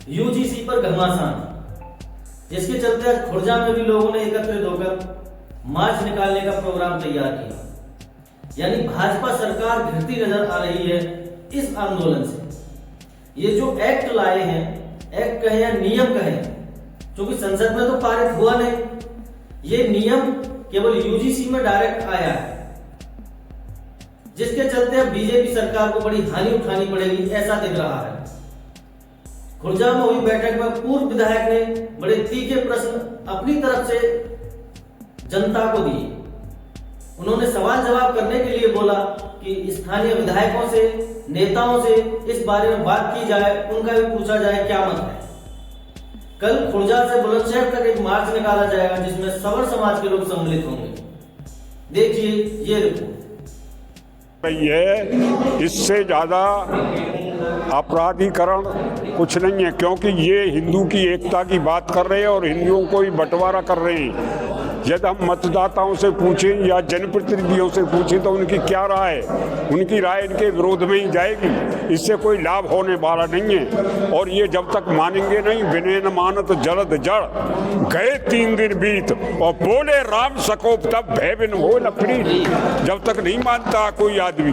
UGC पर घमासान, जिसके चलते आज खुर्जा में भी लोगों ने एकत्रित होकर मार्च निकालने का प्रोग्राम तैयार किया। यानी भाजपा सरकार घिरती नजर आ रही है इस आंदोलन से। ये जो एक्ट लाए हैं, एक्ट कहें या नियम कहें, क्योंकि संसद में तो पारित हुआ नहीं, ये नियम केवल यूजीसी में डायरेक्ट आया है, जिसके चलते अब बीजेपी सरकार को बड़ी हानि उठानी पड़ेगी, ऐसा दिख रहा है। खुर्जा में हुई बैठक में पूर्व विधायक ने बड़े तीखे प्रश्न अपनी तरफ से जनता को दिए। उन्होंने सवाल जवाब करने के लिए बोला कि स्थानीय विधायकों से, नेताओं से इस बारे में बात की जाए, उनका भी पूछा जाए क्या मत है। कल खुर्जा से बुलंदशहर तक एक मार्च निकाला जाएगा, जिसमें सवर समाज के लोग सम्मिलित होंगे। देखिए ये रिपोर्ट। ये इससे ज्यादा अपराधीकरण कुछ नहीं है, क्योंकि ये हिंदू की एकता की बात कर रहे हैं और हिंदुओं को ही बंटवारा कर रहे हैं। यदि हम मतदाताओं से पूछें या जनप्रतिनिधियों से पूछें तो उनकी क्या राय है, उनकी राय इनके विरोध में ही जाएगी। इससे कोई लाभ होने वाला नहीं है। और ये जब तक मानेंगे नहीं, विनय न मानत जलद जड़, गए 3 दिन बीत और बोले राम सकोप तब भय बिन हो न प्रीत। जब तक नहीं मानता कोई आदमी,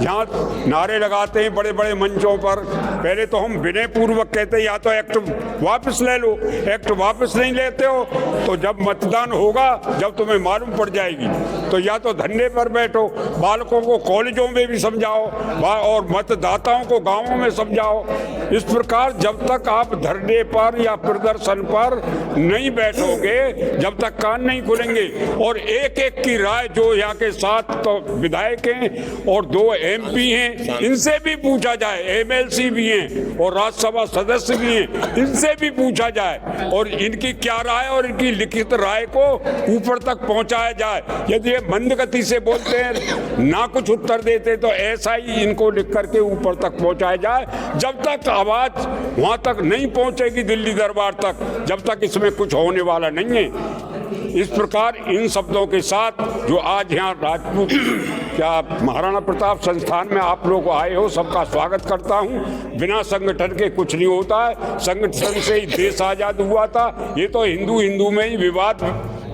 यहाँ नारे लगाते हैं बड़े बड़े मंचों पर, पहले तो हम विनय पूर्वक कहते हैं या तो एक्ट वापस ले लो। एक्ट वापस नहीं लेते हो तो जब मतदान होगा, जब तुम्हें मालूम पड़ जाएगी, तो या तो धरने पर बैठो, बालकों को कॉलेजों में भी समझाओ और मतदाताओं को गांवों में समझाओ। इस प्रकार जब तक आप धरने पर या प्रदर्शन पर नहीं बैठोगे, जब तक कान नहीं खुलेंगे और एक एक की राय, जो यहाँ के 7 तो विधायक हैं और 2 MP हैं, इनसे भी पूछा जाए, MLC भी हैं और राज्यसभा सदस्य भी हैं, इनसे भी पूछा जाए और इनकी क्या राय और इनकी लिखित राय को ऊपर तक पहुंचाया जाए। यदि ये मंद गति से बोलते हैं, ना कुछ उत्तर देते, तो ऐसा ही इनको लिख करके ऊपर तक पहुंचाया जाए। जब तक आवाज वहां तक नहीं पहुंचेगी, दिल्ली दरबार तक, जब तक इसमें कुछ होने वाला नहीं है। इस प्रकार इन शब्दों के साथ जो आज यहाँ राजपूत क्या महाराणा प्रताप संस्थान में आप लोग आए हो, सबका स्वागत करता हूँ। बिना संगठन के कुछ नहीं होता है, संगठन से ही देश आजाद हुआ था। ये तो हिंदू में ही विवाद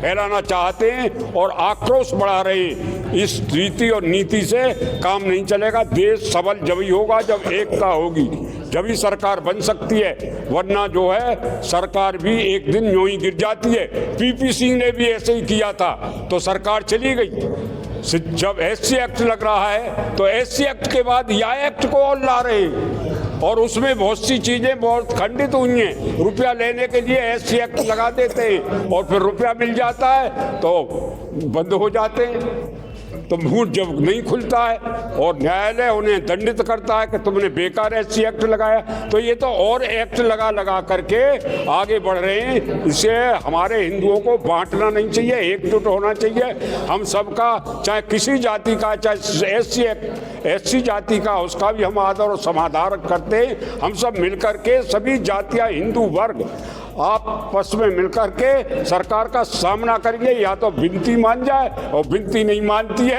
फैलाना चाहते हैं और आक्रोश बढ़ा रहे हैं। इस रीति और नीति से काम नहीं चलेगा। देश सबल जब ही होगा जब एकता होगी, जब ही सरकार बन सकती है, वरना जो है सरकार भी एक दिन यूं ही गिर जाती है। PP सिंह ने भी ऐसे ही किया था तो सरकार चली गई। जब SC एक्ट लग रहा है तो SC एक्ट के बाद यह एक्ट को और ला रहे हैं और उसमें बहुत सी चीजें बहुत खंडित हुई हैं। रुपया लेने के लिए SC एक्ट लगा देते हैं और फिर रुपया मिल जाता है तो बंद हो जाते हैं। तो मुंह जब नहीं खुलता है और न्यायालय उन्हें दंडित करता है कि तुमने बेकार SC एक्ट लगाया, तो ये तो और एक्ट लगा करके आगे बढ़ रहे हैं। इसे हमारे हिंदुओं को बांटना नहीं चाहिए, एकजुट होना चाहिए। हम सबका, चाहे किसी जाति का, चाहे SC जाति का, उसका भी हम आदर और समाधान करते हैं। हम सब मिलकर के, सभी जातियाँ, हिंदू वर्ग आपस में मिलकर के सरकार का सामना करेंगे। या तो विनती मान जाए और विनती नहीं मानती है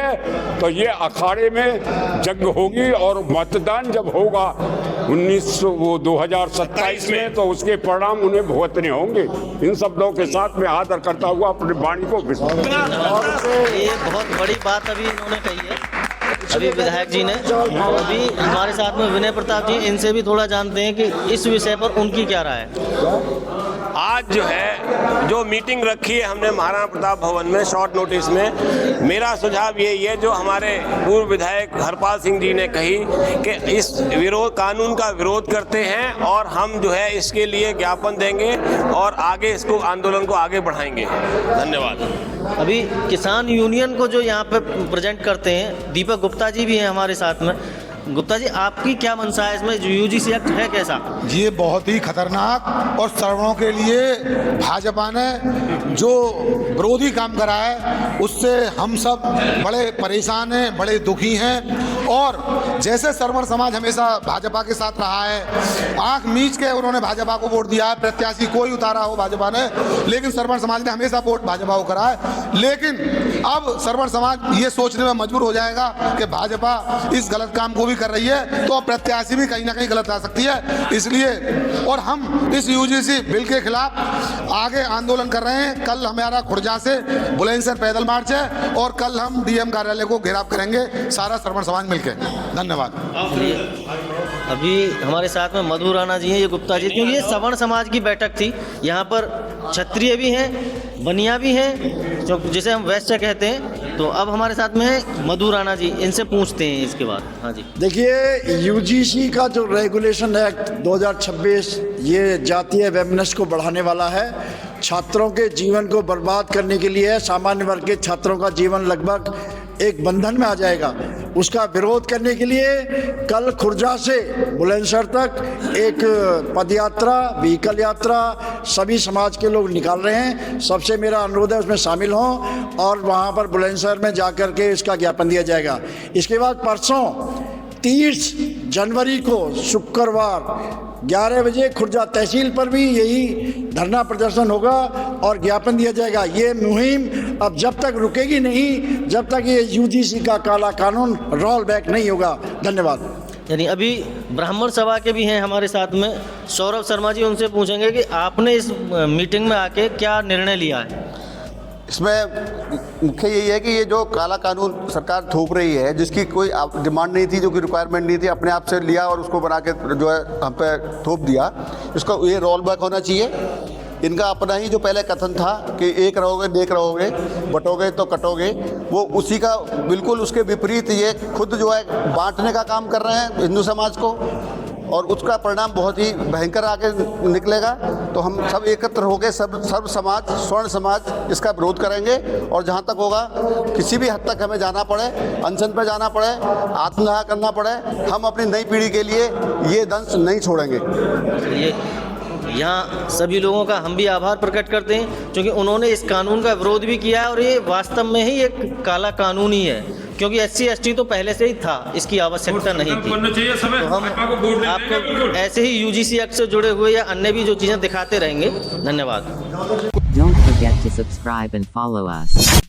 तो ये अखाड़े में जंग होगी और मतदान जब होगा 2027 में तो उसके परिणाम उन्हें भुगतने होंगे। इन शब्दों के साथ मैं आदर करता हुआ अपनी वाणी को ये बहुत बड़ी बात अभी इन्होंने कही है, अभी विधायक जी ने। अभी हमारे साथ में विनय प्रताप जी, इनसे भी थोड़ा जानते हैं कि इस विषय पर उनकी क्या राय है। आज जो है जो मीटिंग रखी है हमने महाराणा प्रताप भवन में शॉर्ट नोटिस में, मेरा सुझाव यही है जो हमारे पूर्व विधायक हरपाल सिंह जी ने कही कि इस कानून का विरोध करते हैं और हम जो है इसके लिए ज्ञापन देंगे और आगे इसको आंदोलन को आगे बढ़ाएंगे। धन्यवाद। अभी किसान यूनियन को जो यहाँ पे प्रेजेंट करते हैं, दीपक गुप्ता जी भी हैं हमारे साथ में। गुप्ता जी, आपकी क्या मंशा है इसमें? जो यूजीसी एक्ट है कैसा? जी, ये बहुत ही खतरनाक और श्रवणों के लिए भाजपा ने जो विरोधी काम करा है उससे हम सब बड़े परेशान हैं, बड़े दुखी हैं। और जैसे श्रवण समाज हमेशा भाजपा के साथ रहा है, आंख मीच के उन्होंने भाजपा को वोट दिया है, प्रत्याशी कोई उतारा हो भाजपा ने, लेकिन श्रवण समाज ने हमेशा वोट भाजपा को करा है। लेकिन अब श्रवण समाज ये सोचने में मजबूर हो जाएगा कि भाजपा इस गलत काम को भी कोई कर रही है तो प्रत्याशी भी कहीं ना कहीं गलत आ सकती है। इसलिए और हम इस यूजीसी बिल के खिलाफ आगे आंदोलन कर रहे हैं। कल हमारा खुर्जा से बुलंदशहर पैदल मार्च है और कल हम डीएम कार्यालय को घेराव करेंगे, सारा श्रवण समाज मिलकर। धन्यवाद। अभी हमारे साथ में मधु राणा जी हैं, ये गुप्ता जी, क्योंकि ये सवर्ण समाज की बैठक थी। यहाँ पर क्षत्रिय भी हैं, बनिया भी हैं, जो जिसे हम वैश्य कहते हैं। तो अब हमारे साथ में है मधु राणा जी, इनसे पूछते हैं इसके बाद। हाँ जी, देखिए, यूजीसी का जो रेगुलेशन एक्ट 2026 ये जातीय वैमनस्य को बढ़ाने वाला है, छात्रों के जीवन को बर्बाद करने के लिए है। सामान्य वर्ग के छात्रों का जीवन लगभग एक बंधन में आ जाएगा। उसका विरोध करने के लिए कल खुर्जा से बुलंदशहर तक एक पदयात्रा, व्हीकल यात्रा सभी समाज के लोग निकाल रहे हैं। सबसे मेरा अनुरोध है उसमें शामिल हों और वहाँ पर बुलंदशहर में जा कर के इसका ज्ञापन दिया जाएगा। इसके बाद परसों 30 जनवरी को शुक्रवार 11 बजे खुर्जा तहसील पर भी यही धरना प्रदर्शन होगा और ज्ञापन दिया जाएगा। ये मुहिम अब जब तक रुकेगी नहीं, जब तक ये यूजीसी का काला कानून रोल बैक नहीं होगा। धन्यवाद। यानी अभी ब्राह्मण सभा के भी हैं हमारे साथ में सौरभ शर्मा जी, उनसे पूछेंगे कि आपने इस मीटिंग में आके क्या निर्णय लिया है। इसमें मुख्य यही है कि ये जो काला कानून सरकार थोप रही है, जिसकी कोई डिमांड नहीं थी, जो कि रिक्वायरमेंट नहीं थी, अपने आप से लिया और उसको बना के जो है हम पे थोप दिया, इसका ये रोल बैक होना चाहिए। इनका अपना ही जो पहले कथन था कि एक रहोगे नेक रहोगे, बटोगे तो कटोगे, वो उसी का बिल्कुल उसके विपरीत ये खुद जो है बांटने का काम कर रहे हैं हिंदू समाज को, और उसका परिणाम बहुत ही भयंकर आगे निकलेगा। तो हम सब एकत्र होकर सर्व समाज, स्वर्ण समाज इसका विरोध करेंगे और जहाँ तक होगा किसी भी हद तक हमें जाना पड़े, अनशन पर जाना पड़े, आत्मदाह करना पड़े, हम अपनी नई पीढ़ी के लिए ये दंश नहीं छोड़ेंगे। ये यहाँ सभी लोगों का हम भी आभार प्रकट करते हैं, क्योंकि उन्होंने इस कानून का विरोध भी किया है और ये वास्तव में ही एक काला कानून ही है, क्योंकि SC ST तो पहले से ही था, इसकी आवश्यकता नहीं थी। तो हम आपको ऐसे ही UGC एक्ट से जुड़े हुए या अन्य भी जो चीज़ें दिखाते रहेंगे। धन्यवाद। Don't forget to subscribe and follow us.